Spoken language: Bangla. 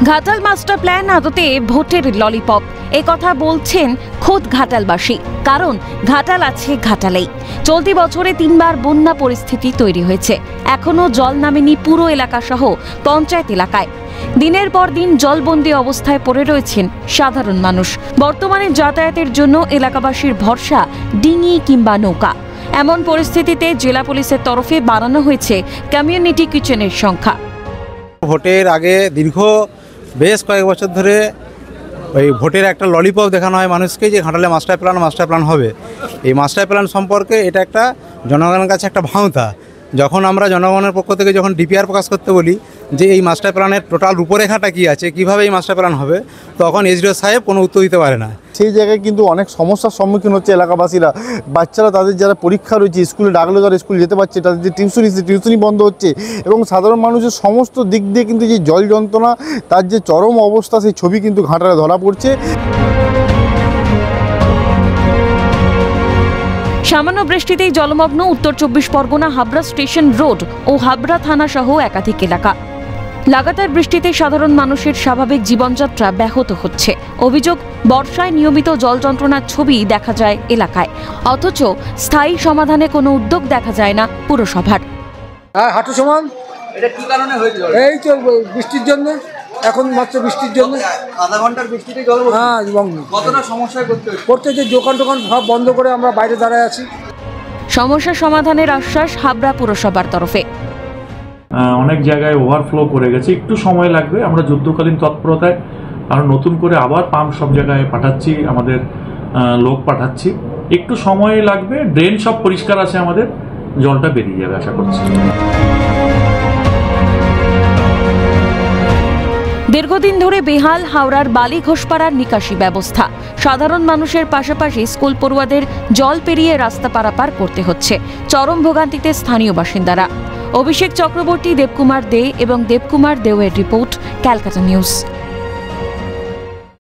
ঘাটাল মাস্টার প্ল্যান আদতে ভোটের ললিপপ এ কথা বলছেন খোদ ঘাটালবাসী। কারণ ঘাটাল আছে ঘাটালেই। চলতি বছরে 3বার বন্যা পরিস্থিতি তৈরি হয়েছে। এখনো জল নামেনি পুরো এলাকা সহ পঞ্চায়েত এলাকায়। দিনের পর দিন জলবন্দী অবস্থায় পড়ে রয়েছেন সাধারণ মানুষ। বর্তমানে যাতায়াতের জন্য এলাকাবাসীর ভরসা ডিঙি কিংবা নৌকা। এমন পরিস্থিতিতে জেলা পুলিশের তরফে বাড়ানো হয়েছে কমিউনিটি কিচেনের সংখ্যা। ভোটের আগে দীর্ঘ বেশ কয়েক বছর ধরে ওই ভোটের একটা ললিপপ দেখানো হয় মানুষকে যে ঘাটালে মাস্টার প্ল্যান হবে। এই মাস্টার প্ল্যান সম্পর্কে এটা একটা জনগণের কাছে একটা ভাঁওতা। যখন আমরা জনগণের পক্ষ থেকে যখন ডিপিআর প্রকাশ করতে বলি যে এই মাস্টার প্ল্যানের টোটাল রূপরেখাটা কী আছে, কীভাবে এই মাস্টার প্ল্যান হবে, তখন এসডিও সাহেব কোনো উত্তর দিতে পারে না। সেই জায়গায় কিন্তু অনেক সমস্যার সম্মুখীন হচ্ছে এলাকাবাসীরা। বাচ্চারা তাদের যারা পরীক্ষা রয়েছে, স্কুলে ডাকলেও তারা স্কুল যেতে পারছে, তাদের যে টিউশনি বন্ধ হচ্ছে এবং সাধারণ মানুষের সমস্ত দিক দিয়ে কিন্তু যে জল যন্ত্রণা, তার যে চরম অবস্থা, সেই ছবি কিন্তু ঘাটালে ধরা পড়ছে। সামান্য বৃষ্টিতেই জলমগ্ন উত্তর 24 পরগনা হাবড়া স্টেশন রোড ও হাবড়া থানা সহ একাধিক এলাকা। লাগাতার বৃষ্টিতে সাধারণ মানুষের স্বাভাবিক জীবনযাত্রা ব্যাহত হচ্ছে। অভিযোগ, বর্ষায় নিয়মিত জল যন্ত্রণার ছবি দেখা যায় এলাকায়, অথচ স্থায়ী সমাধানে কোনো উদ্যোগ দেখা যায় না পুরসভার। হাঁটু সমান। এটা কি কারণে হয়েছে? এই তো বৃষ্টির জন্য, এখন মাত্র বৃষ্টির জন্য আধা ঘন্টার বৃষ্টিতে জল। হ্যাঁ, এবং কতটা সমস্যায় করতে যে দোকান সব বন্ধ করে আমরা বাইরে দাঁড়ায় আছি। সমস্যা সমাধানের আশ্বাস হাবড়া পুরসভার তরফে। অনেক জায়গায় ওভারফ্লো করে গেছে, একটু সময় লাগবে। আমরা যুদ্ধকালীন তৎপরতায় আর নতুন করে আবার পাম্প সব জায়গায় পাঠাচ্ছি, আমাদের লোক পাঠাচ্ছি। একটু সময় লাগবে, ড্রেন সব পরিষ্কার আছে, আমাদের জলটা বেরিয়ে যাবে আশা করছি। দীর্ঘদিন ধরে বেহাল হাওড়ার বালি ঘোষপাড়ার নিকাশি ব্যবস্থা। সাধারণ মানুষের পাশাপাশি স্কুল পড়ুয়াদের জল পেরিয়ে রাস্তা পারাপার করতে হচ্ছে। চরম ভোগান্তিতে স্থানীয় বাসিন্দারা। অভিষেক চক্রবর্তী, দেবকুমার দে এবং দেবকুমার দেওয়ের রিপোর্ট, ক্যালকাটা নিউজ।